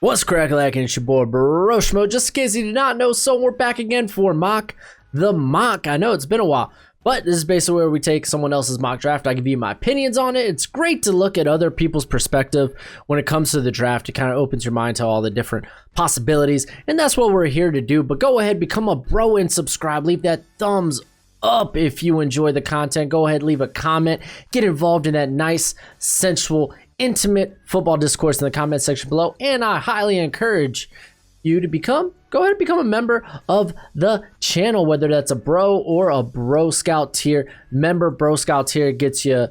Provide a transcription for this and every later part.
What's crack-a-lackin'? It's your boy Broshmo. Just in case you did not know, so we're back again for Mock the Mock. I know it's been a while, but this is basically where we take someone else's mock draft. I give you my opinions on it. It's great to look at other people's perspective when it comes to the draft. It kind of opens your mind to all the different possibilities, and that's what we're here to do. But go ahead, become a bro and subscribe. Leave that thumbs up if you enjoy the content. Go ahead, leave a comment. Get involved in that nice, sensual, intimate football discourse in the comment section below, and I highly encourage you to go ahead and become a member of the channel, whether that's a bro or a bro scout tier member. Bro scout tier gets you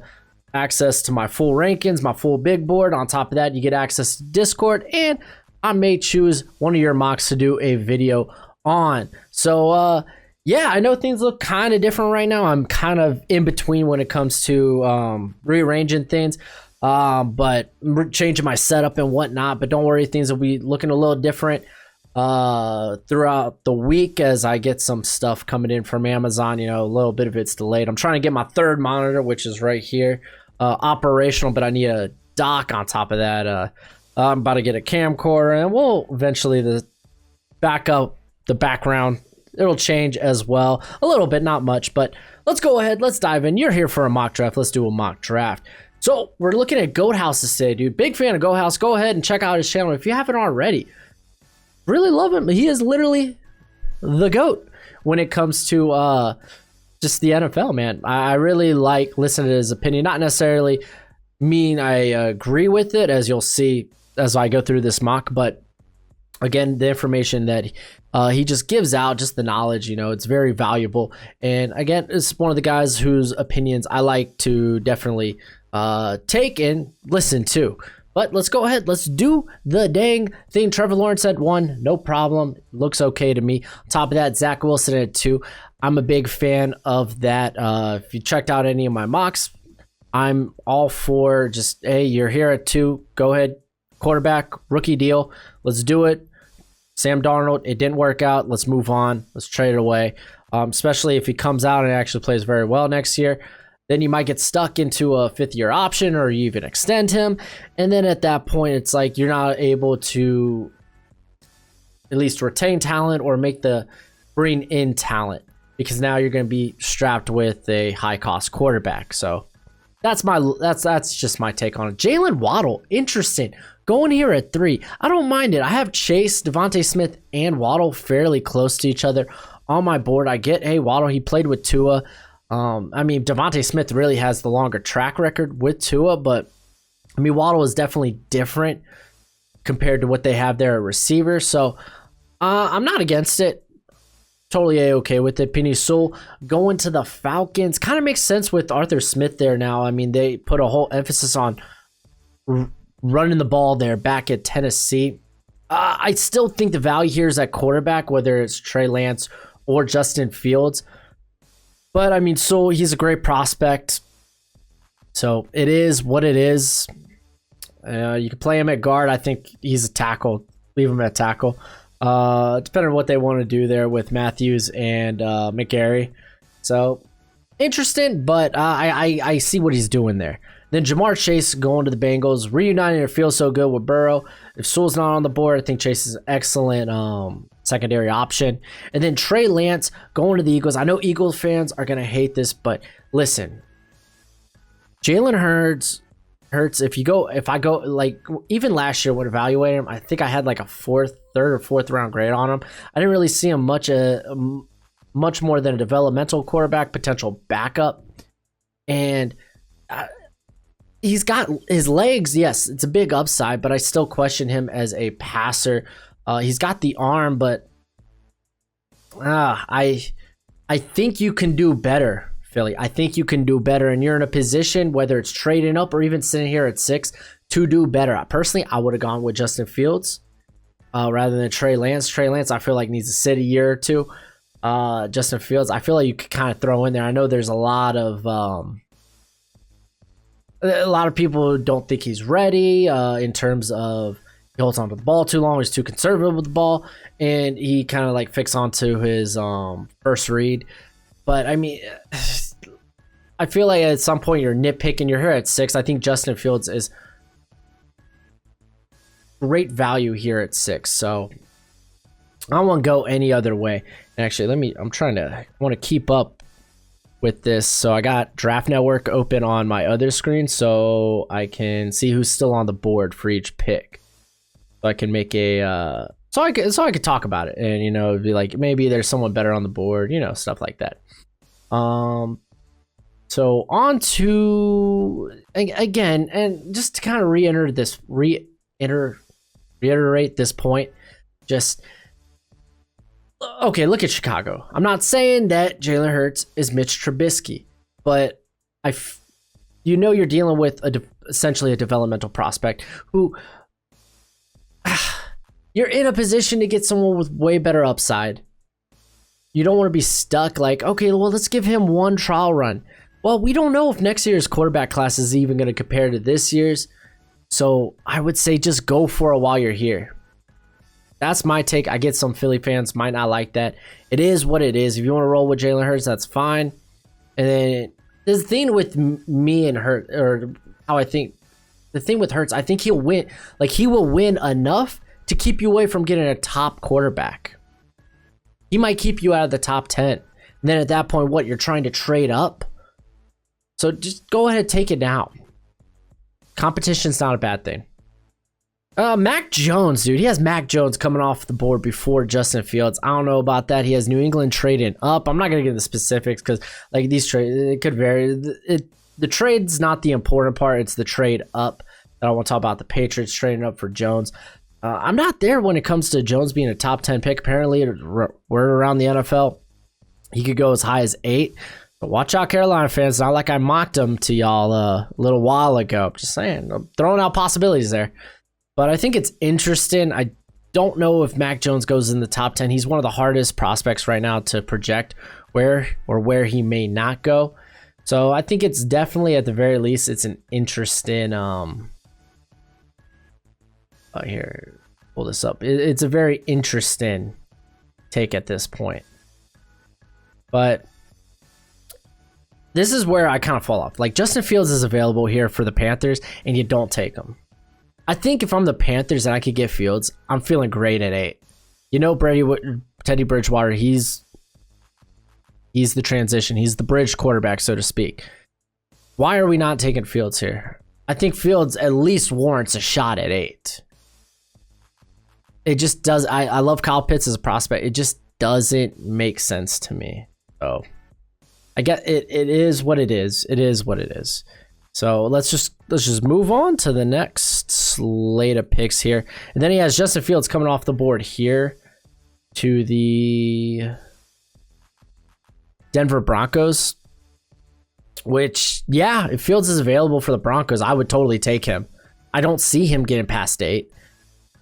access to my full rankings, my full big board. On top of that, you get access to Discord, and I may choose one of your mocks to do a video on. So yeah, I know things look kind of different right now. I'm kind of in between when it comes to rearranging things, but changing my setup and whatnot. But don't worry, things will be looking a little different throughout the week as I get some stuff coming in from Amazon. You know, a little bit of it's delayed. I'm trying to get my third monitor, which is right here, operational, but I need a dock on top of that. I'm about to get a camcorder, and we'll eventually the background, it'll change as well a little bit, not much. But let's go ahead, let's dive in. You're here for a mock draft. Let's do a mock draft. So we're looking at Goat House today, dude. Big fan of Goat House. Go ahead and check out his channel if you haven't already. Really love him. He is literally the GOAT when it comes to just the NFL, man. I really like listening to his opinion. Not necessarily mean I agree with it, as you'll see as I go through this mock, but again, the information that he just gives out, just the knowledge, you know, it's very valuable. And again, it's one of the guys whose opinions I like to definitely take and listen to. But let's go ahead, let's do the dang thing. Trevor Lawrence at 1, no problem, looks okay to me. On top of that, Zach Wilson at 2. I'm a big fan of that. If you checked out any of my mocks, I'm all for just, hey, you're here at 2, go ahead, quarterback, rookie deal, let's do it. Sam Darnold, it didn't work out, let's move on, let's trade it away. Especially if he comes out and actually plays very well next year. Then you might get stuck into a 5th-year option, or you even extend him. And then at that point, it's like you're not able to at least retain talent or bring in talent, because now you're going to be strapped with a high-cost quarterback. So that's just my take on it. Jalen Waddle, interesting. Going here at 3. I don't mind it. I have Chase, Devontae Smith, and Waddle fairly close to each other on my board. I get, hey, Waddle, he played with Tua. I mean, Devontae Smith really has the longer track record with Tua, but I mean, Waddle is definitely different compared to what they have there at receiver. So I'm not against it. Totally A-okay with it. Penei Sewell going to the Falcons kind of makes sense with Arthur Smith there now. I mean, they put a whole emphasis on running the ball there back at Tennessee. I still think the value here is at quarterback, whether it's Trey Lance or Justin Fields. But I mean, so he's a great prospect. So it is what it is. You can play him at guard. I think he's a tackle. Leave him at tackle. Depending on what they want to do there with Matthews and McGarry. So interesting, but I see what he's doing there. Then Jamar Chase going to the Bengals, reuniting. It feels so good with Burrow. If Sewell's not on the board, I think Chase is an excellent secondary option. And then Trey Lance going to the Eagles. I know Eagles fans are going to hate this, but listen, Jalen Hurts, if I go, like, even last year when evaluating him, I think I had like a third or fourth round grade on him. I didn't really see him much more than a developmental quarterback, potential backup. And he's got his legs, yes, it's a big upside, but I still question him as a passer. He's got the arm, but I think you can do better, Philly. I think you can do better, and you're in a position, whether it's trading up or even sitting here at 6, to do better. Personally, I would have gone with Justin Fields rather than Trey Lance. Trey Lance, I feel like, needs to sit a year or two. Justin Fields, I feel like you could kind of throw in there. I know there's a lot of people who don't think he's ready in terms of he holds on to the ball too long, he's too conservative with the ball, and he kind of like fixes onto his first read. But I mean, I feel like at some point you're nitpicking. You're here at 6. I think Justin Fields is great value here at 6. So I don't want to go any other way. And actually, I want to keep up with this. So I got Draft Network open on my other screen so I can see who's still on the board for each pick. So I can make a, so I could talk about it and, you know, be like, maybe there's someone better on the board, you know, stuff like that. So on to, again, and just to kind of reiterate this point, just, okay, look at Chicago. I'm not saying that Jalen Hurts is Mitch Trubisky, but you know you're dealing with essentially a developmental prospect who you're in a position to get someone with way better upside. You don't want to be stuck like, okay, well, let's give him one trial run. Well, we don't know if next year's quarterback class is even going to compare to this year's. So I would say just go for it while you're here. That's my take. I get some Philly fans might not like that. It is what it is. If you want to roll with Jalen Hurts, that's fine. And then the thing with me and Hurts, or how I think, the thing with Hurts, I think he'll win. Like, he will win enough to keep you away from getting a top quarterback. He might keep you out of the top 10. And then at that point, what, you're trying to trade up? So just go ahead and take it now. Competition's not a bad thing. Mac Jones, dude. He has Mac Jones coming off the board before Justin Fields. I don't know about that. He has New England trading up. I'm not going to get into the specifics because, like, these trades, it could vary. The trade's not the important part. It's the trade up that I want to talk about. The Patriots trading up for Jones. I'm not there when it comes to Jones being a top 10 pick. Apparently, we're around the NFL. He could go as high as 8. But watch out, Carolina fans. Not like I mocked him to y'all a little while ago. I'm just saying. I'm throwing out possibilities there. But I think it's interesting. I don't know if Mac Jones goes in the top 10. He's one of the hardest prospects right now to project where he may not go. So I think it's definitely, at the very least, it's an interesting... here, pull this up. It's a very interesting take at this point. But this is where I kind of fall off. Like, Justin Fields is available here for the Panthers, and you don't take him. I think if I'm the Panthers and I could get Fields, I'm feeling great at 8. You know, Teddy Bridgewater, he's the transition. He's the bridge quarterback, so to speak. Why are we not taking Fields here? I think Fields at least warrants a shot at 8. It just does. I love Kyle Pitts as a prospect. It just doesn't make sense to me. So I get it. It is what it is. It is what it is. So let's just move on to the next slate of picks here. And then he has Justin Fields coming off the board here to the Denver Broncos, which, yeah, if Fields is available for the Broncos, I would totally take him. I don't see him getting past 8.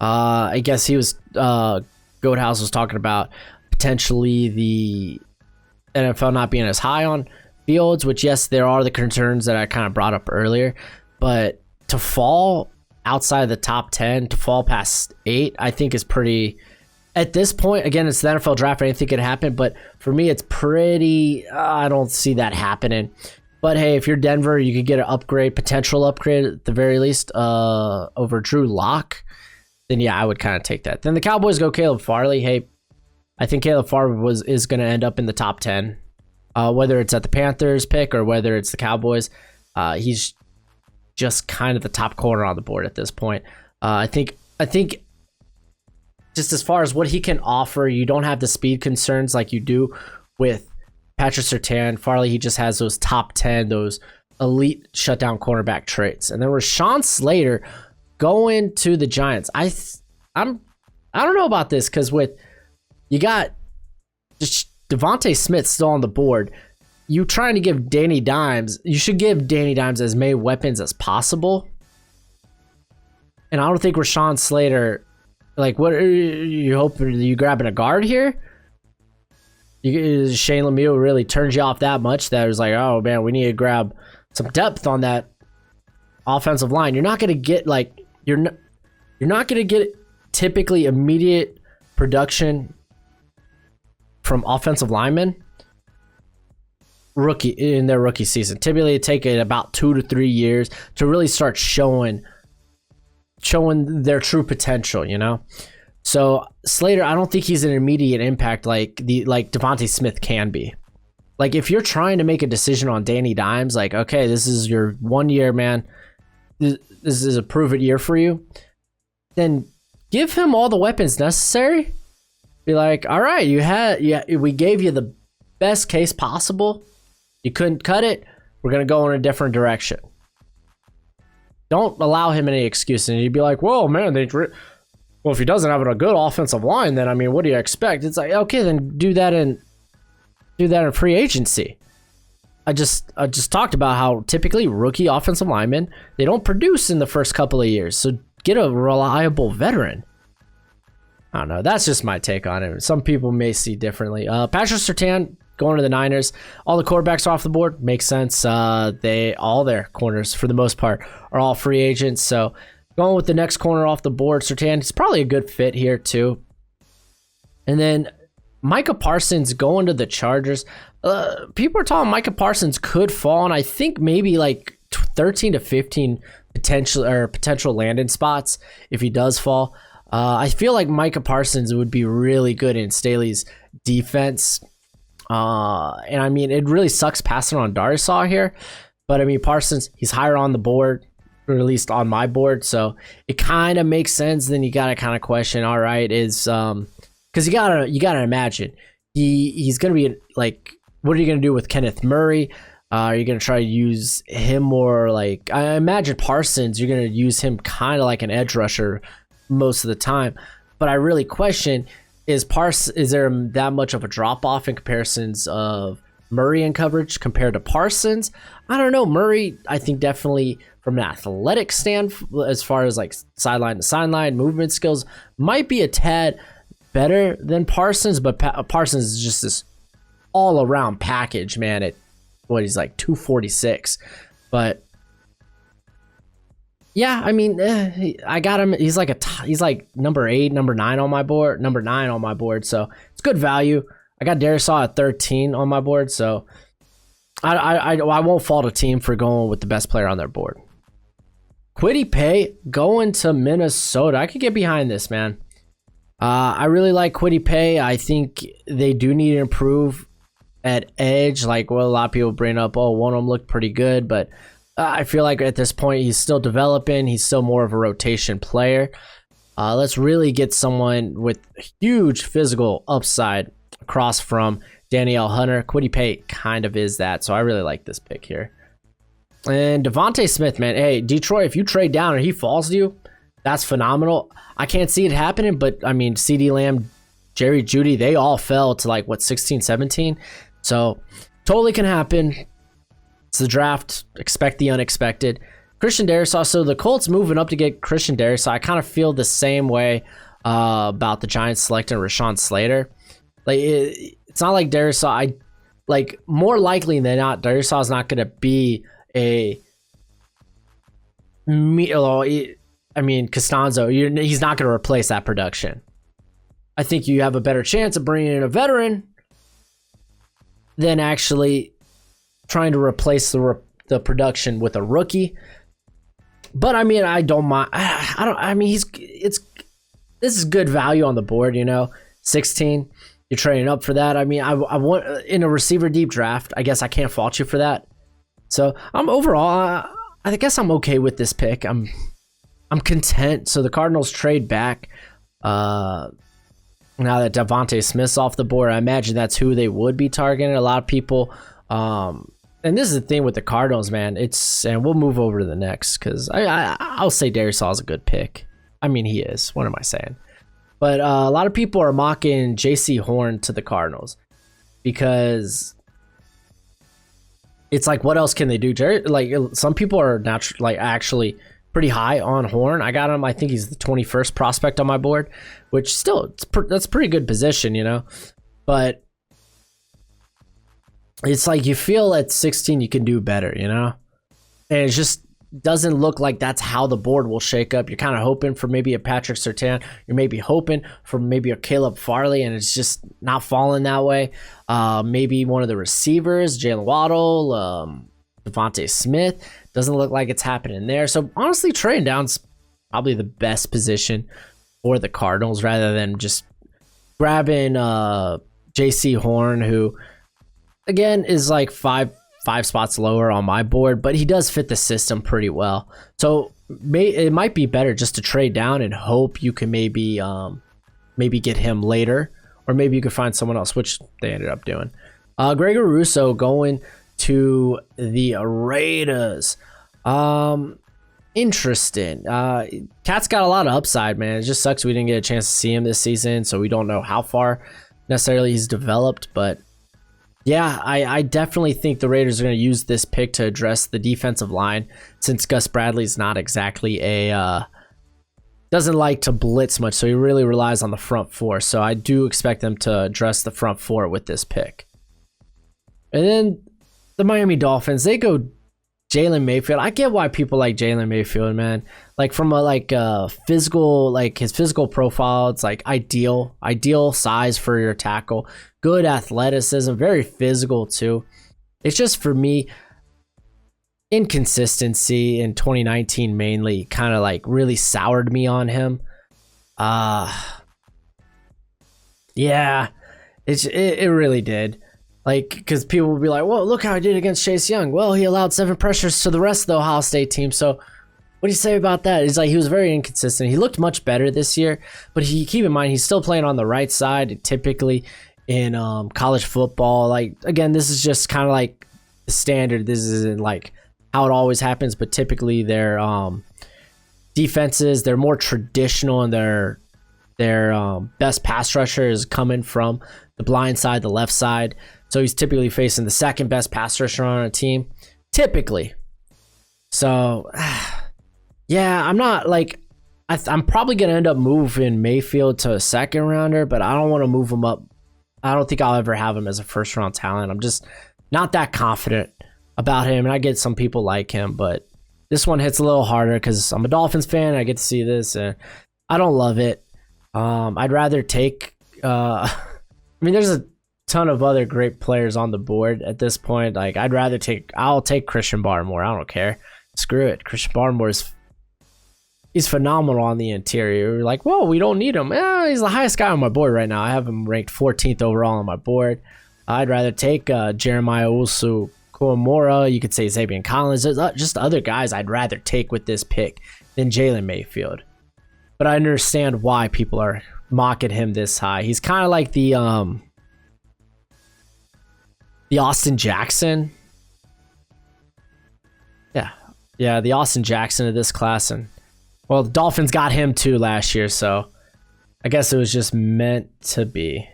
I guess he was, Goathouse was talking about potentially the NFL not being as high on Fields, which, yes, there are the concerns that I kind of brought up earlier, but to fall outside of the top 10, to fall past 8, I think is pretty, at this point, again, it's the NFL draft, anything could happen, but for me, it's pretty, I don't see that happening. But hey, if you're Denver, you could get an upgrade, potential upgrade at the very least, over Drew Lock, then yeah, I would kind of take that. Then the Cowboys go Caleb Farley. Hey, I think Caleb Farley is going to end up in the top 10. Whether it's at the Panthers pick or whether it's the Cowboys, he's just kind of the top corner on the board at this point. I think just as far as what he can offer, you don't have the speed concerns like you do with Patrick Surtain. Farley, he just has those top 10, those elite shutdown cornerback traits. And then Rashawn Slater going to the Giants. I don't know about this because you got Devontae Smith still on the board. You trying to give Danny Dimes, you should give Danny Dimes as many weapons as possible. And I don't think Rashawn Slater, like, what are you hoping? Are you grabbing a guard here? Shane Lemieux really turns you off that much that it was like, oh man, we need to grab some depth on that offensive line. You're not going to get you're not going to get typically immediate production from offensive linemen in their rookie season. Typically, it take it about 2 to 3 years to really start showing showing their true potential, you know? So Slater, I don't think he's an immediate impact like Devontae Smith can be. Like if you're trying to make a decision on Danny Dimes, like, okay, this is your 1 year, man. This is a prove it year for you. Then give him all the weapons necessary. Be like, all right, we gave you the best case possible. You couldn't cut it. We're gonna go in a different direction. Don't allow him any excuses. And you'd be like, whoa, man, well, if he doesn't have a good offensive line, then I mean, what do you expect? It's like, okay, then do that in free agency. I just talked about how typically rookie offensive linemen, they don't produce in the first couple of years. So get a reliable veteran. I don't know. That's just my take on it. Some people may see differently. Patrick Surtain going to the Niners. All the quarterbacks off the board. Makes sense. All their corners, for the most part, are all free agents. So going with the next corner off the board, Surtain, it's probably a good fit here too. And then Micah Parsons going to the Chargers. People are talking Micah Parsons could fall, and I think maybe like 13 to 15 potential landing spots if he does fall. I feel like Micah Parsons would be really good in Staley's defense. And I mean, it really sucks passing on Darrisaw here, but I mean, Parsons, he's higher on the board, or at least on my board, so it kind of makes sense. Then you gotta kind of question, all right, is because you gotta imagine he's gonna be like, what are you gonna do with Kenneth Murray? Are you gonna try to use him more? Like, I imagine Parsons, you're gonna use him kind of like an edge rusher most of the time, but I really question, is there that much of a drop off in comparisons of Murray in coverage compared to Parsons? I don't know. Murray, I think definitely from an athletic stand, as far as like sideline to sideline movement skills, might be a tad better than Parsons, but Parsons is just this all around package, man. At what, he's like 246, but yeah, I mean, I got him. He's like number 8, number 9 on my board, so it's good value. I got Darrisaw at 13 on my board, so I won't fault a team for going with the best player on their board. Kwity Paye going to Minnesota. I could get behind this, man. I really like Kwity Paye. I think they do need to improve at edge. Like, well, a lot of people bring up, oh, one of them looked pretty good, but I feel like at this point he's still developing. He's still more of a rotation player. Let's really get someone with huge physical upside across from Danielle Hunter. Kwity Paye kind of is that, so I really like this pick here. And Devontae Smith, man. Hey, Detroit, if you trade down and he falls to you, that's phenomenal. I can't see it happening, but I mean, CeeDee Lamb, Jerry Jeudy, they all fell to like, what, 16, 17? So totally can happen. It's the draft. Expect the unexpected. Christian Darrisaw. So the Colts moving up to get Christian Darrisaw. I kind of feel the same way about the Giants selecting Rashawn Slater. Like, it's not like Darrisaw. More likely than not, Darrisaw is not going to be Costanzo. He's not going to replace that production. I think you have a better chance of bringing in a veteran than actually trying to replace the production with a rookie. But I mean, I don't mind. This is good value on the board, 16. You're trading up for that. I mean, I want in a receiver deep draft. I guess I can't fault you for that. So I'm overall, I guess I'm okay with this pick. I'm content. So the Cardinals trade back. Now that Devontae Smith's off the board, I imagine that's who they would be targeting. A lot of people. And this is the thing with the Cardinals, man. And we'll move over to the next because I'll say Darrisaw is a good pick. I mean, he is. What am I saying? But a lot of people are mocking J.C. Horn to the Cardinals because it's like, what else can they do? Some people are actually pretty high on Horn. I got him. I think he's the 21st prospect on my board, which still that's a pretty good position, But it's like you feel at 16 you can do better, and it just doesn't look like that's how the board will shake up. You're kind of hoping for maybe a Patrick Surtain. You're maybe hoping for maybe a Caleb Farley, and it's just not falling that way. Maybe one of the receivers, Jalen Waddle, Devontae Smith. Doesn't look like it's happening there. So honestly, trading down's probably the best position for the Cardinals rather than just grabbing JC Horn, who again is like five spots lower on my board, but he does fit the system pretty well. So it might be better just to trade down and hope you can maybe get him later, or maybe you could find someone else, which they ended up doing. Gregor Rousseau going to the Raiders. Interesting. Cat's got a lot of upside, man. It just sucks we didn't get a chance to see him this season, so we don't know how far necessarily he's developed. But yeah, I definitely think the Raiders are going to use this pick to address the defensive line, since Gus Bradley's not exactly doesn't like to blitz much, so he really relies on the front four. So I do expect them to address the front four with this pick. And then the Miami Dolphins, they go Jalen Mayfield. I get why people like Jalen Mayfield, man. Like from a physical, like his physical profile, it's like ideal size for your tackle. Good athleticism, very physical too. It's just, for me, inconsistency in 2019 mainly kind of like really soured me on him. Yeah, it really did. Like, because people will be like, well, look how he did against Chase Young. Well, he allowed 7 pressures to the rest of the Ohio State team. So what do you say about that? It's like he was very inconsistent. He looked much better this year, but keep in mind, he's still playing on the right side typically in college football. Like, again, this is just kind of like the standard. This isn't like how it always happens, but typically their defenses, they're more traditional, and their best pass rusher is coming from the blind side, the left side. So he's typically facing the second best pass rusher on a team, typically. So, yeah, I'm not like, I'm probably going to end up moving Mayfield to a second rounder, but I don't want to move him up. I don't think I'll ever have him as a first round talent. I'm just not that confident about him, and I get some people like him, but this one hits a little harder because I'm a Dolphins fan. I get to see this, and I don't love it. I'd rather take, I mean, there's a ton of other great players on the board at this point. Like, I'll take Christian Barmore. I don't care. Screw it. Christian Barmore he's phenomenal on the interior. You're like, well, we don't need him. He's the highest guy on my board right now. I have him ranked 14th overall on my board. I'd rather take Jeremiah Owusu-Koramoah. You could say Zabian Collins. There's just other guys I'd rather take with this pick than Jalen Mayfield. But I understand why people are mocking him this high. He's kind of like the Austin Jackson. Yeah, the Austin Jackson of this class. And well, the Dolphins got him too last year, so I guess it was just meant to be.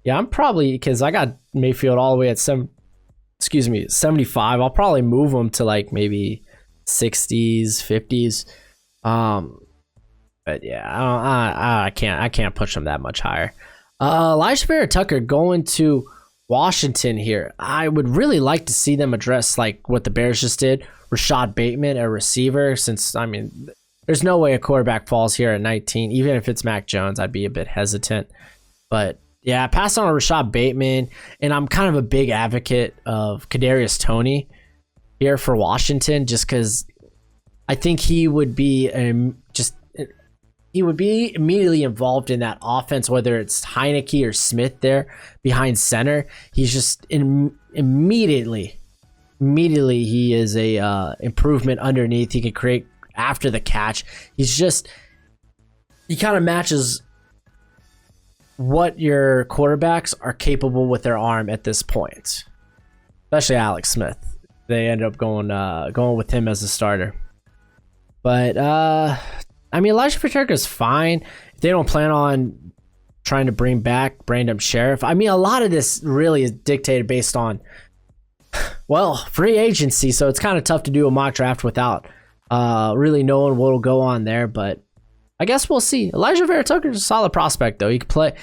Yeah, I'm probably, because I got Mayfield all the way at 75. I'll probably move him to like maybe 60s, 50s. But yeah, I can't push him that much higher. Alijah Vera-Tucker going to Washington here. I would really like to see them address like what the Bears just did. Rashad Bateman, a receiver, since, I mean, there's no way a quarterback falls here at 19. Even if it's Mac Jones, I'd be a bit hesitant. But yeah, pass on Rashad Bateman, and I'm kind of a big advocate of Kadarius Toney here for Washington, just because I think he would be immediately involved in that offense, whether it's Heineke or Smith there behind center. He's just immediately he is a improvement underneath. He can create after the catch. He kind of matches what your quarterbacks are capable with their arm at this point, especially Alex Smith. They end up going with him as a starter. But I mean, Alijah Vera-Tucker is fine if they don't plan on trying to bring back Brandon Sheriff. I mean, a lot of this really is dictated based on, well, free agency, so it's kind of tough to do a mock draft without really knowing what will go on there. But I guess we'll see. Alijah Vera-Tucker is a solid prospect, though. He could play.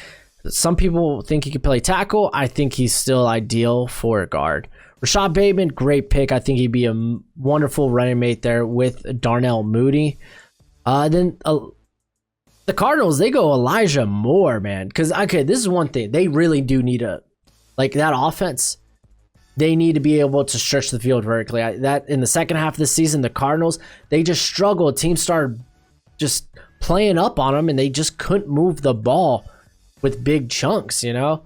Some people think he could play tackle. I think he's still ideal for a guard. Rashad Bateman, great pick. I think he'd be a wonderful running mate there with Darnell Mooney. Then the Cardinals, they go Elijah Moore, man. Because, okay, this is one thing. They really do need that offense. They need to be able to stretch the field vertically. That in the second half of the season, the Cardinals, they just struggled. Teams started just playing up on them, and they just couldn't move the ball with big chunks, you know?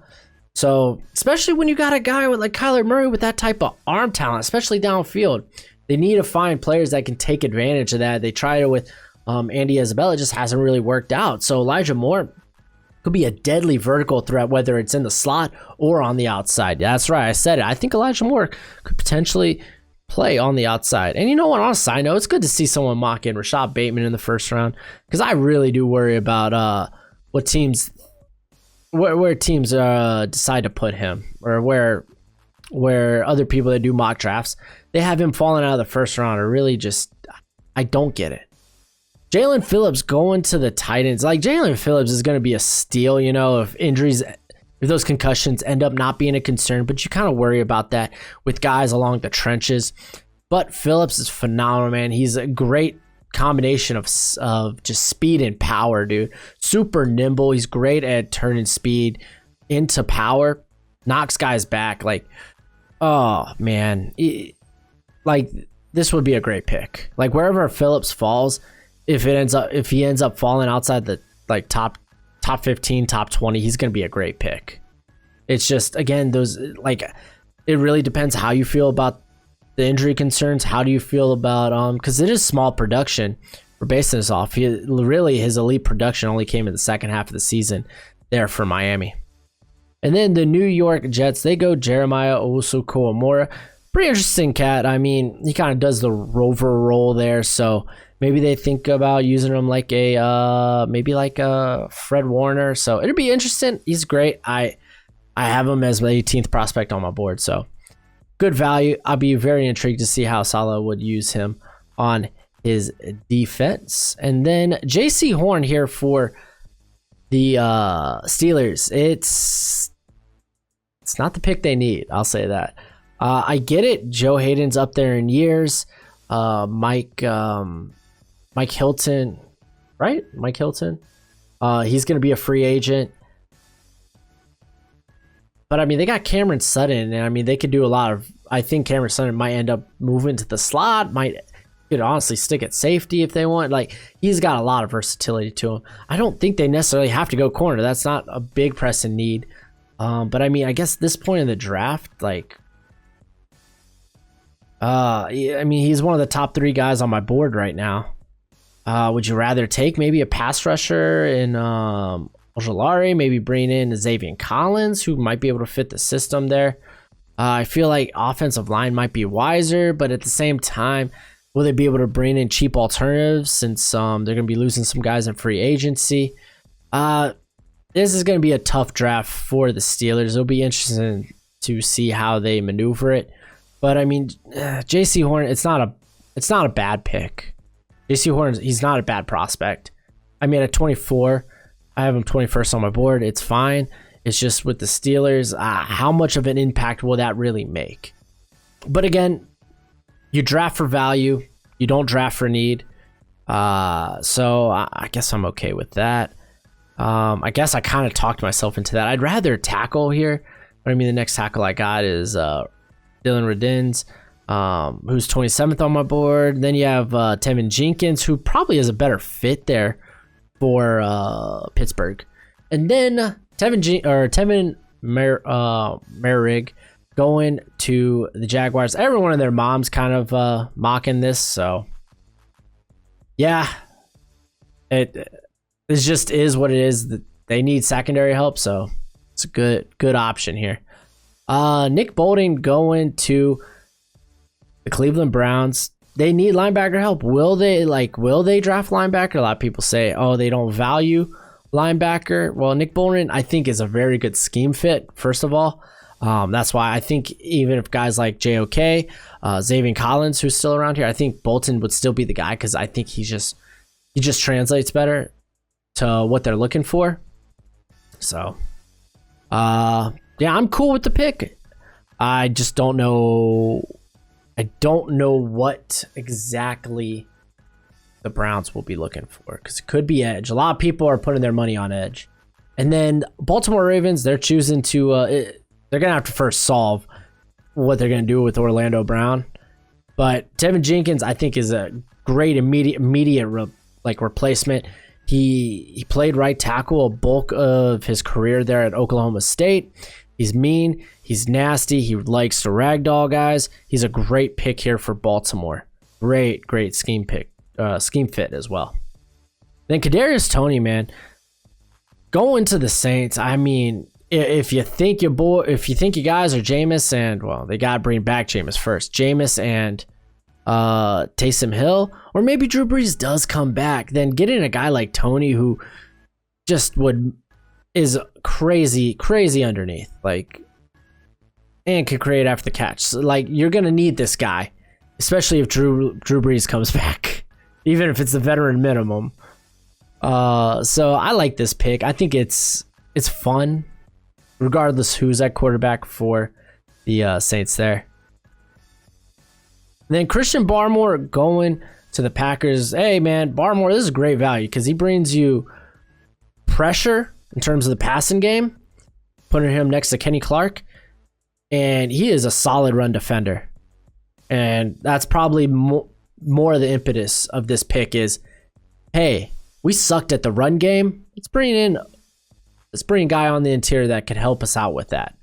So, especially when you got a guy with like Kyler Murray with that type of arm talent, especially downfield, they need to find players that can take advantage of that. They tried it with Andy Isabella, it just hasn't really worked out. So Elijah Moore could be a deadly vertical threat, whether it's in the slot or on the outside. That's right, I said it. I think Elijah Moore could potentially play on the outside. And you know what, on a side note, it's good to see someone mock in Rashad Bateman in the first round, because I really do worry about what teams, where teams decide to put him, or where other people that do mock drafts, they have him falling out of the first round. Or really just, I don't get it. Jalen Phillips going to the Titans. Like, Jalen Phillips is going to be a steal, you know, if injuries, if those concussions end up not being a concern, but you kind of worry about that with guys along the trenches. But Phillips is phenomenal, man. He's a great combination of just speed and power, dude. Super nimble. He's great at turning speed into power. Knocks guys back. Like, oh, man. Like, this would be a great pick. Like, wherever Phillips falls, if he ends up falling outside the like top 15, top 20, he's going to be a great pick. It's just, again, those, like, it really depends how you feel about the injury concerns. How do you feel about because it is small production. We're basing this off. His elite production only came in the second half of the season there for Miami. And then the New York Jets, they go Jeremiah Owusu-Koramoah. Pretty interesting cat. I mean, he kind of does the rover role there, so maybe they think about using him like maybe like a Fred Warner. So it'd be interesting. He's great. I have him as my 18th prospect on my board, so good value. I'll be very intrigued to see how Saleh would use him on his defense. And then J.C. Horn here for the Steelers. It's not the pick they need, I'll say that. I get it. Joe Hayden's up there in years. Mike Hilton, right? Mike Hilton. He's going to be a free agent. But, I mean, they got Cameron Sutton, and, I mean, they could do a lot of... I think Cameron Sutton might end up moving to the slot, could honestly stick at safety if they want. Like, he's got a lot of versatility to him. I don't think they necessarily have to go corner. That's not a big pressing need. But, I mean, I guess this point in the draft, like... I mean, he's one of the top 3 guys on my board right now. Would you rather take maybe a pass rusher in Ojulari, maybe bring in Xavier Collins, who might be able to fit the system there? I feel like offensive line might be wiser, but at the same time, will they be able to bring in cheap alternatives since they're going to be losing some guys in free agency? This is going to be a tough draft for the Steelers. It'll be interesting to see how they maneuver it. But I mean, J.C. Horn, it's not a bad pick. J.C. Horn, he's not a bad prospect. I mean, at 24, I have him 21st on my board. It's fine. It's just with the Steelers, how much of an impact will that really make? But again, you draft for value. You don't draft for need. So I guess I'm okay with that. I guess I kind of talked myself into that. I'd rather tackle here. But I mean, the next tackle I got is... Dylan Radins, who's 27th on my board. Then you have Tevin Jenkins, who probably is a better fit there for Pittsburgh. And then Tevin Merrig going to the Jaguars. Everyone and their mom's kind of mocking this, so yeah, it just is what it is. They need secondary help, so it's a good option here. Nick Bolton going to the Cleveland Browns. They need linebacker help. Will they draft linebacker? A lot of people say, oh, they don't value linebacker. Well, Nick Bolton, I think, is a very good scheme fit, first of all. That's why I think even if guys like JOK, Xavier Collins, who's still around here, I think Bolton would still be the guy, because I think he just translates better to what they're looking for. So, yeah, I'm cool with the pick. I just don't know. I don't know what exactly the Browns will be looking for, because it could be edge. A lot of people are putting their money on edge. And then Baltimore Ravens, they're choosing to, they're going to have to first solve what they're going to do with Orlando Brown. But Tevin Jenkins, I think, is a great immediate like replacement. He played right tackle a bulk of his career there at Oklahoma State. He's mean. He's nasty. He likes to ragdoll guys. He's a great pick here for Baltimore. Great scheme pick, scheme fit as well. Then Kadarius Toney, man, going to the Saints. I mean, if you think you guys are Jameis and, well, they got to bring back Jameis first. Jameis and Taysom Hill, or maybe Drew Brees does come back, then getting a guy like Toney who just is crazy underneath, like, and can create after the catch. So, like, you're gonna need this guy, especially if Drew Brees comes back, even if it's the veteran minimum. So I like this pick. I think it's fun, regardless who's at quarterback for the Saints there. And then Christian Barmore going to the Packers. Hey, man, Barmore, this is great value because he brings you pressure in terms of the passing game, putting him next to Kenny Clark, and he is a solid run defender. And that's probably more of the impetus of this pick is, hey, we sucked at the run game. Let's bring a guy on the interior that could help us out with that.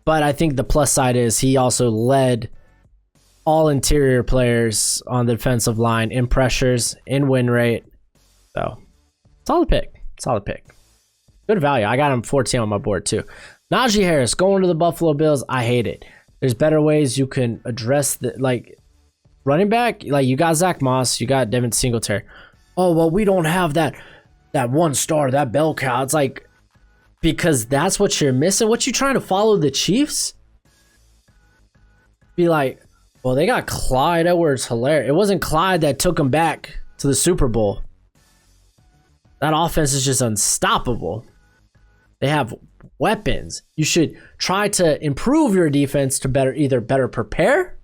But I think the plus side is he also led all interior players on the defensive line in pressures, in win rate. So, solid pick. Good value. I got him 14 on my board too. Najee Harris going to the Buffalo Bills. I hate it. There's better ways you can address the, like, running back. Like, you got Zach Moss, you got Devin Singletary. Oh, well, we don't have that one star, that bell cow. It's like, because that's what you're missing. What you trying to follow the Chiefs? Be like, well, they got Clyde Edwards-Helaire. It wasn't Clyde that took them back to the Super Bowl. That offense is just unstoppable. They have weapons. You should try to improve your defense to either better prepare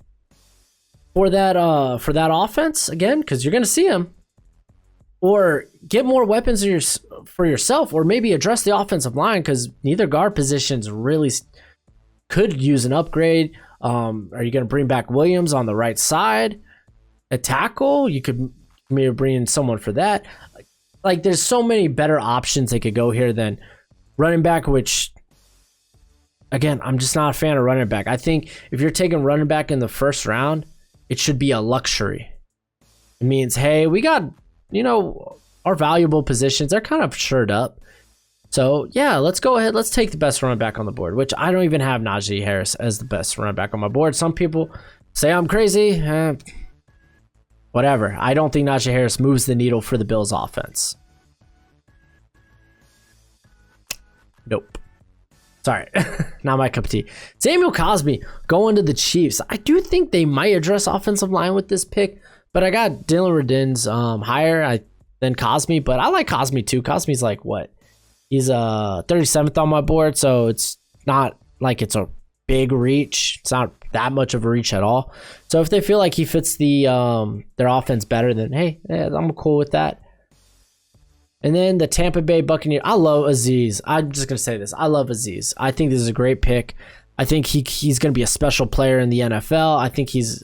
for that offense again, because you're going to see them, or get more weapons for yourself, or maybe address the offensive line because neither guard positions really could use an upgrade. Are you going to bring back Williams on the right side? A tackle? You could maybe bring in someone for that. Like, there's so many better options they could go here than running back, which, again, I'm just not a fan of running back. I think if you're taking running back in the first round, it should be a luxury. It means, hey, we got, our valuable positions. They're kind of shored up. So, yeah, let's go ahead. Let's take the best running back on the board, which I don't even have Najee Harris as the best running back on my board. Some people say I'm crazy. Whatever. I don't think Najee Harris moves the needle for the Bills offense. Nope. Sorry. Not my cup of tea. Samuel Cosmi going to the Chiefs. I do think they might address offensive line with this pick, but I got Dylan Radin's higher than Cosmi, but I like Cosmi too. Cosmi's like what? He's 37th on my board, so it's not like it's a big reach. It's not that much of a reach at all. So if they feel like he fits their offense better, then hey, I'm cool with that. And then the Tampa Bay Buccaneers. I love Azeez. I'm just gonna say this. I love Azeez. I think this is a great pick. I think he's gonna be a special player in the NFL.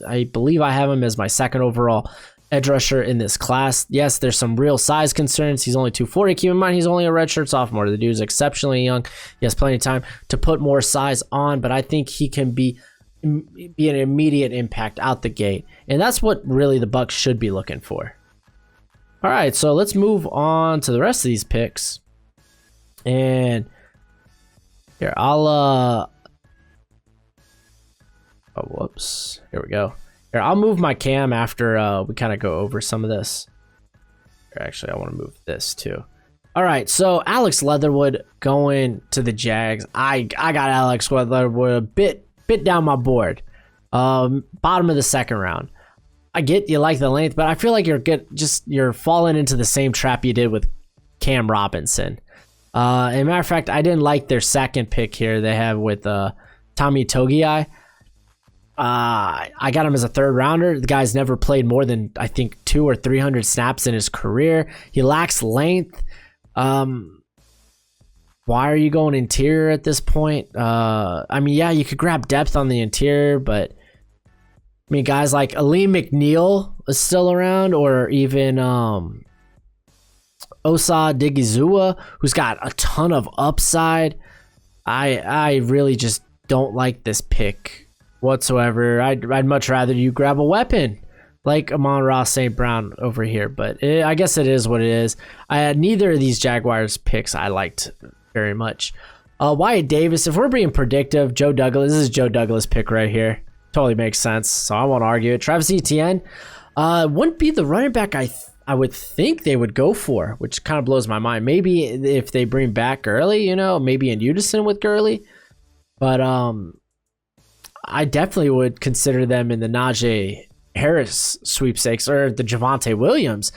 I believe I have him as my second overall edge rusher in this class. Yes, there's some real size concerns. He's only 240. Keep in mind, he's only a redshirt sophomore. The dude's exceptionally young. He has plenty of time to put more size on, but I think he can be an immediate impact out the gate. And that's what really the Bucs should be looking for. All right, so let's move on to the rest of these picks. And here, whoops. Here we go. Here, I'll move my cam after we kind of go over some of this. Here, actually, I want to move this too. All right, so Alex Leatherwood going to the Jags. I got Alex Leatherwood a bit down my board. Bottom of the second round. I get you like the length, but I feel like you're falling into the same trap you did with Cam Robinson. As a matter of fact, I didn't like their second pick here they have with Tommy Togiai. I got him as a third rounder. The guy's never played more than, I think, 200 or 300 snaps in his career. He lacks length. Why are you going interior at this point? I mean, yeah, you could grab depth on the interior, but I mean, guys like Aleem McNeil is still around, or even Osa Digizua, who's got a ton of upside. I really just don't like this pick whatsoever. I'd much rather you grab a weapon like Amon-Ra St. Brown over here, but I guess it is what it is. Neither of these Jaguars picks I liked very much. Wyatt Davis, if we're being predictive, Joe Douglas, this is Joe Douglas pick right here. Totally makes sense, so I won't argue it. Travis Etienne wouldn't be the running back I would think they would go for, which kind of blows my mind. Maybe if they bring back Gurley, maybe in unison with Gurley. But I definitely would consider them in the Najee Harris sweepstakes or the Javonte Williams.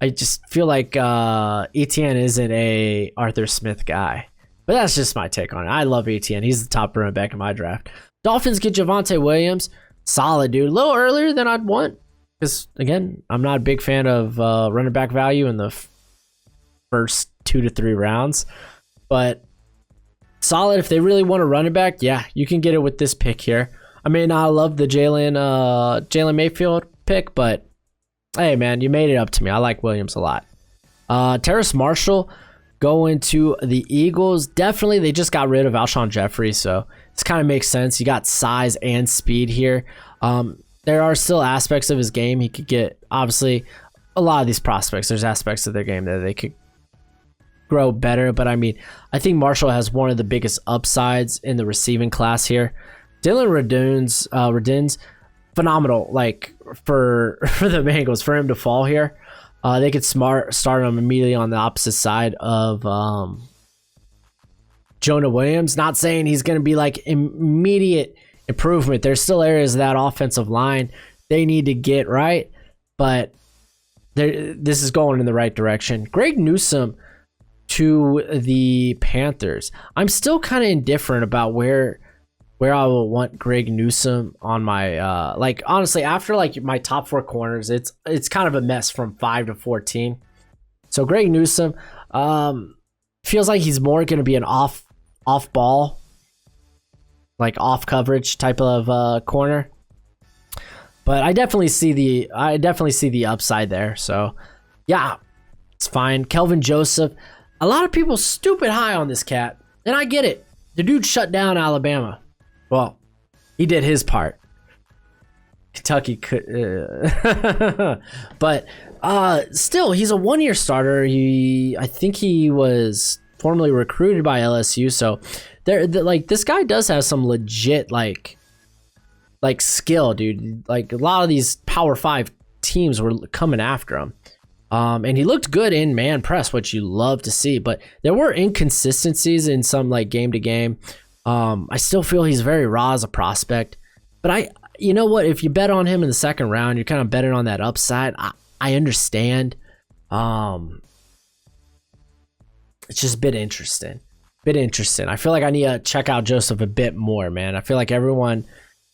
I just feel like Etienne isn't a Arthur Smith guy. But that's just my take on it. I love Etienne. He's the top running back in my draft. Dolphins get Javonte Williams. Solid, dude. A little earlier than I'd want. Because, again, I'm not a big fan of running back value in the first 2 to 3 rounds. But solid. If they really want a running back, yeah, you can get it with this pick here. I may not love the Jalen Mayfield pick, but hey, man, you made it up to me. I like Williams a lot. Terrace Marshall going to the Eagles. Definitely, they just got rid of Alshon Jeffrey, so this kind of makes sense. You got size and speed here. There are still aspects of his game he could get. Obviously, a lot of these prospects, there's aspects of their game that they could grow better, but I mean, I think Marshall has one of the biggest upsides in the receiving class here. Dylan Radunz, phenomenal. Like for the Bengals, for him to fall here, they could start him immediately on the opposite side of Jonah Williams. Not saying he's going to be like immediate improvement. There's still areas of that offensive line they need to get right, but this is going in the right direction. Greg Newsome to the Panthers. I'm still kind of indifferent about where I will want Greg Newsome on my like honestly after like my top 4 corners, it's kind of a mess from 5 to 14. So Greg Newsome feels like he's more going to be an off ball, like off coverage type of corner. But I definitely see the upside there. So yeah, it's fine. Kelvin Joseph, a lot of people stupid high on this cat, and I get it. The dude shut down Alabama. Well, he did his part. Kentucky could, but still, he's a 1-year starter. I think he was formerly recruited by LSU, so like this guy does have some legit like skill, dude. Like a lot of these Power 5 teams were coming after him. And he looked good in man press, which you love to see, but there were inconsistencies in some like game to game. I still feel he's very raw as a prospect, but you know what? If you bet on him in the second round, you're kind of betting on that upside. I understand. It's just a bit interesting. I feel like I need to check out Joseph a bit more, man. I feel like everyone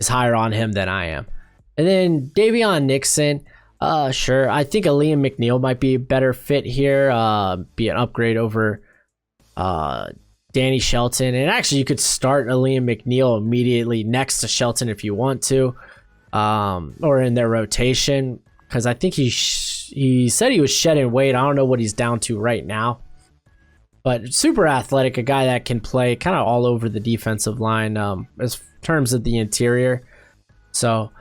is higher on him than I am. And then Davion Nixon. Sure. I think a Liam McNeil might be a better fit here. Be an upgrade over Danny Shelton. And actually, you could start a Liam McNeil immediately next to Shelton if you want to, or in their rotation. Because I think he said he was shedding weight. I don't know what he's down to right now. But super athletic, a guy that can play kind of all over the defensive line as terms of the interior. So,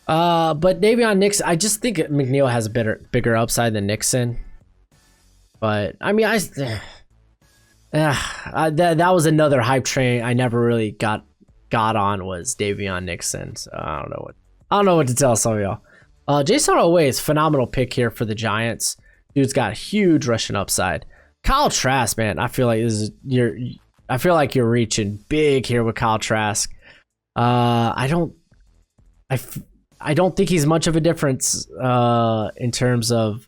but Davion Nixon, I just think McNeil has a bigger upside than Nixon. But I mean, that was another hype train I never really got on, was Davion Nixon. So I don't know what to tell some of y'all. Jason Owe is phenomenal pick here for the Giants. Dude's got a huge rushing upside. Kyle Trask, man, I feel like you're reaching big here with Kyle Trask. I don't think he's much of a difference in terms of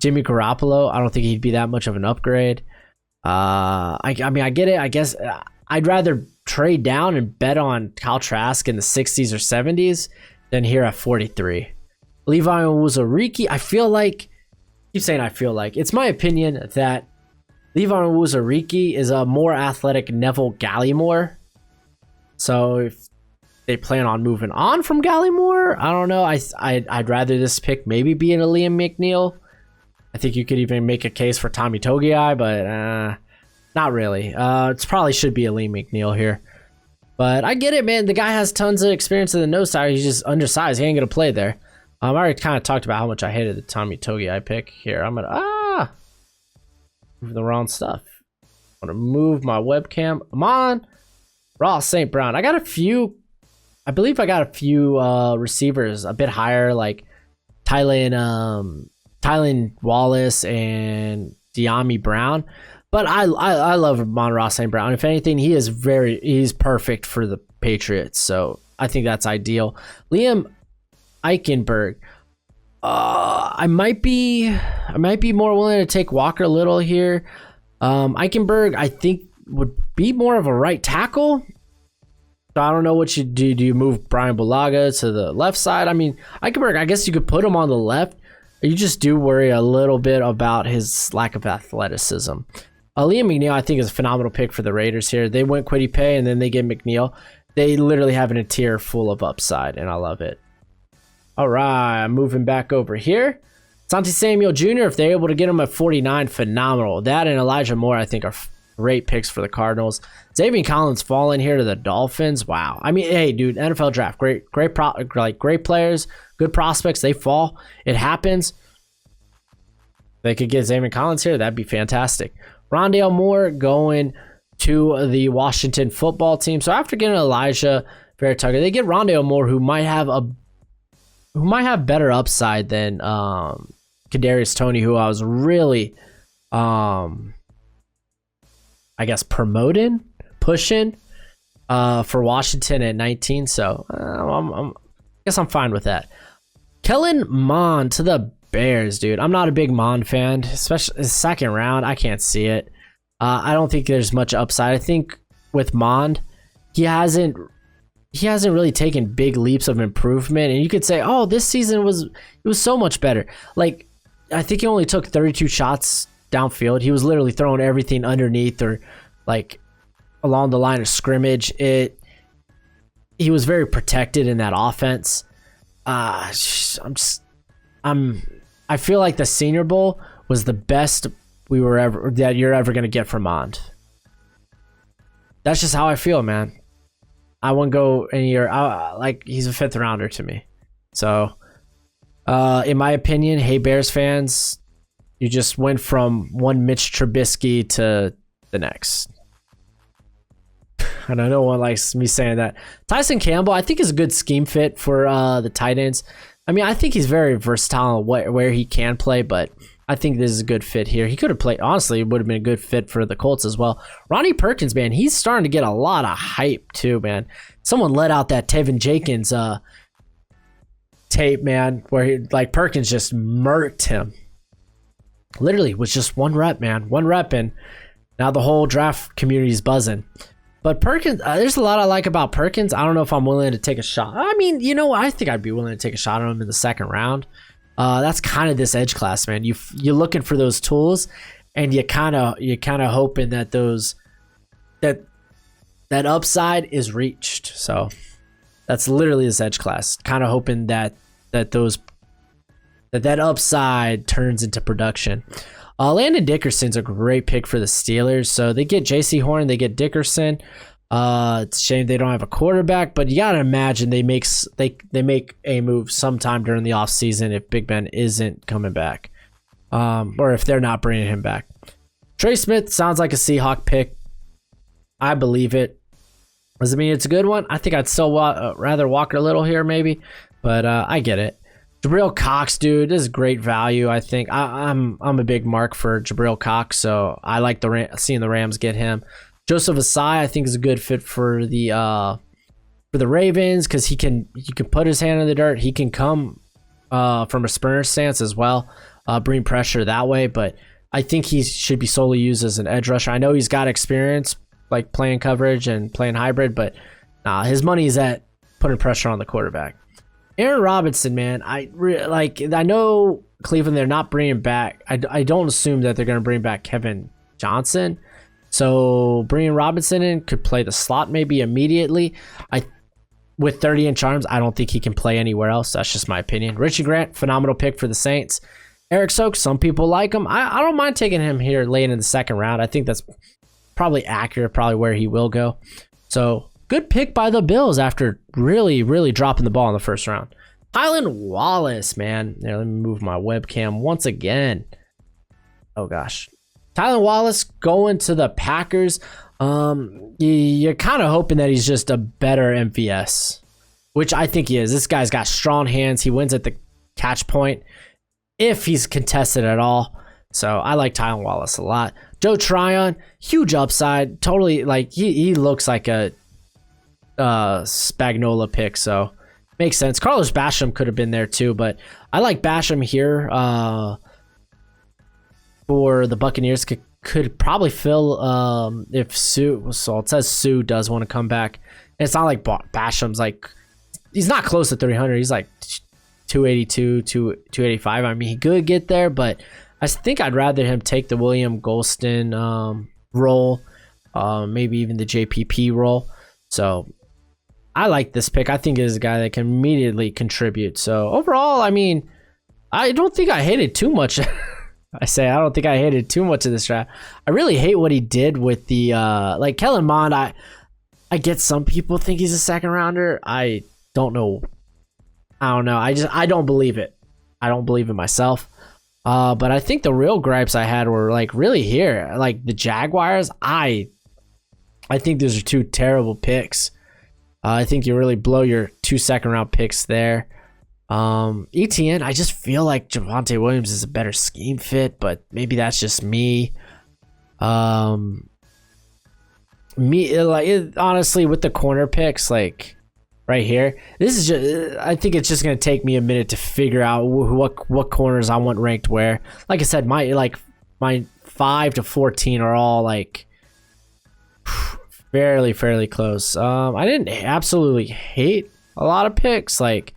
Jimmy Garoppolo. I don't think he'd be that much of an upgrade. I mean, I get it. I guess I'd rather trade down and bet on Kyle Trask in the 60s or 70s than here at 43. Levi Onwuzurike, I feel like it's my opinion that Levi Onwuzurike is a more athletic Neville Gallimore. So if they plan on moving on from Gallimore, I don't know. I'd rather this pick maybe be in a Liam McNeil. I think you could even make a case for Tommy Togiai, but not really. It probably should be Aleem McNeil here. But I get it, man. The guy has tons of experience in the nose side. He's just undersized. He ain't going to play there. I already kind of talked about how much I hated the Tommy Togiai pick. Here, I'm going to... move the wrong stuff. I'm going to move my webcam. I'm on Ross St. Brown. I got a few... I believe I got a few receivers a bit higher, like Tylan Wallace and De'Ami Brown. But I love Amon-Ra St. Brown. If anything, he's perfect for the Patriots. So I think that's ideal. Liam Eichenberg. I might be more willing to take Walker Little here. Eichenberg, I think, would be more of a right tackle. So I don't know what you do. Do you move Brian Bulaga to the left side? I mean, Eichenberg, I guess you could put him on the left. You just do worry a little bit about his lack of athleticism. Liam McNeil, I think, is a phenomenal pick for the Raiders here. They went Kwity Paye, and then they get McNeil. They literally have a tier full of upside, and I love it. All right, I'm moving back over here. Asante Samuel Jr., if they're able to get him at 49, phenomenal. That and Elijah Moore, I think, are great picks for the Cardinals. Xavier Collins falling here to the Dolphins. Wow. I mean, hey, dude, NFL draft, great players, good prospects. They fall. It happens. They could get Xavier Collins here. That'd be fantastic. Rondale Moore going to the Washington football team. So after getting Elijah Vera-Tucker, they get Rondale Moore, who might have better upside than Kadarius Toney, who I was really, I guess, pushing for Washington at 19. So I guess I'm fine with that. Kellen Mond to the Bears, dude. I'm not a big Mond fan, especially his second round. I can't see it. I don't think there's much upside. I think with Mond, he hasn't really taken big leaps of improvement. And you could say, oh, this season was so much better. Like, I think he only took 32 shots downfield. He was literally throwing everything underneath or like along the line of scrimmage. He was very protected in that offense. I feel like the Senior Bowl was the best you're ever gonna get from Mond. That's just how I feel, man. I wouldn't go any year. Like, he's a 5th rounder to me. So, in my opinion, hey, Bears fans, you just went from one Mitch Trubisky to the next. And I know no one likes me saying that. Tyson Campbell, I think, is a good scheme fit for the tight ends. I mean, I think he's very versatile where he can play, but I think this is a good fit here. He could have played, honestly, it would have been a good fit for the Colts as well. Ronnie Perkins, man, he's starting to get a lot of hype too, man. Someone let out that Tevin Jenkins tape, man, where Perkins just murked him. Literally, was just one rep, man. One rep, and now the whole draft community is buzzing. But Perkins, there's a lot I like about Perkins. I don't know if I'm willing to take a shot. I mean, I think I'd be willing to take a shot on him in the second round. That's kind of this edge class, man. You're looking for those tools, and you kind of hoping that that upside is reached. So that's literally this edge class. Kind of hoping that upside turns into production. Landon Dickerson's a great pick for the Steelers. So they get J.C. Horn, they get Dickerson. It's a shame they don't have a quarterback, but you gotta imagine they make a move sometime during the offseason if Big Ben isn't coming back, or if they're not bringing him back. Trey Smith sounds like a Seahawk pick. I believe it. Does it mean it's a good one? I think I'd still rather Walker Little here maybe, but I get it. Jabril Cox, dude, this is great value. I think I'm a big mark for Jabril Cox, so I like seeing the Rams get him. Joseph Asai, I think, is a good fit for the Ravens because he can put his hand in the dirt. He can come from a sprinter stance as well, bring pressure that way. But I think he should be solely used as an edge rusher. I know he's got experience like playing coverage and playing hybrid, but his money is at putting pressure on the quarterback. Aaron Robinson, man, I know Cleveland, they're not bringing back. I don't assume that they're going to bring back Kevin Johnson. So bringing Robinson in could play the slot maybe immediately. With 30-inch arms, I don't think he can play anywhere else. That's just my opinion. Richie Grant, phenomenal pick for the Saints. Eric Stokes, some people like him. I don't mind taking him here late in the second round. I think that's probably accurate, probably where he will go. So good pick by the Bills after really, really dropping the ball in the first round. Tylan Wallace, man. Here, let me move my webcam once again. Oh gosh. Tylan Wallace going to the Packers. You're kind of hoping that he's just a better MVS, which I think he is. This guy's got strong hands. He wins at the catch point if he's contested at all. So I like Tylan Wallace a lot. Joe Tryon, huge upside. Totally, like, he looks like a Spagnola pick, so makes sense. Carlos Basham could have been there too, but I like Basham here for the Buccaneers. Could probably fill if Sue, so it says Sue does want to come back. And it's not like Basham's like, he's not close to 300. He's like 282, 285. I mean, he could get there, but I think I'd rather him take the William Golston role, maybe even the JPP role. So I like this pick. I think it is a guy that can immediately contribute. So overall, I mean, I don't think I hated too much. I don't think I hated too much of this draft. I really hate what he did with the like Kellen Mond. I get some people think he's a second rounder. I don't know. I don't believe it. I don't believe it myself. But I think the real gripes I had were like really here, like the Jaguars. I think those are two terrible picks. I think you really blow your 2 second-round picks there. ETN, I just feel like Javonte Williams is a better scheme fit, but maybe that's just me. Honestly, with the corner picks, like right here, this is just, I think it's just gonna take me a minute to figure out what corners I want ranked where. Like I said, my 5 to 14 are all like fairly close. I didn't absolutely hate a lot of picks. Like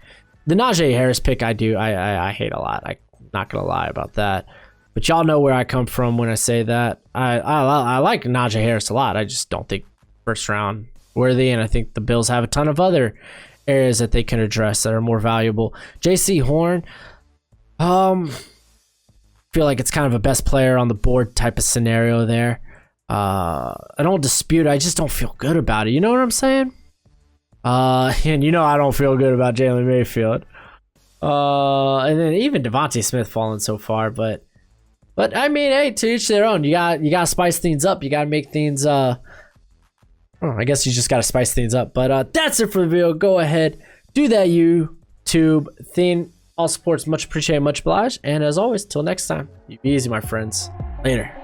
the Najee Harris pick, I hate a lot. I'm not gonna lie about that. But y'all know where I come from when I say that. I like Najee Harris a lot. I just don't think first round worthy, and I think the Bills have a ton of other areas that they can address that are more valuable. J.C. Horn, feel like it's kind of a best player on the board type of scenario there. I don't dispute it. I just don't feel good about it. You know what I'm saying? And you know I don't feel good about Jalen Mayfield. And then even Devontae Smith falling so far, but I mean, hey, to each their own. You got to spice things up. You got to make things. I guess you just got to spice things up. But that's it for the video. Go ahead, do that YouTube thing. All supports much appreciated, much obliged. And as always, till next time, you be easy, my friends. Later.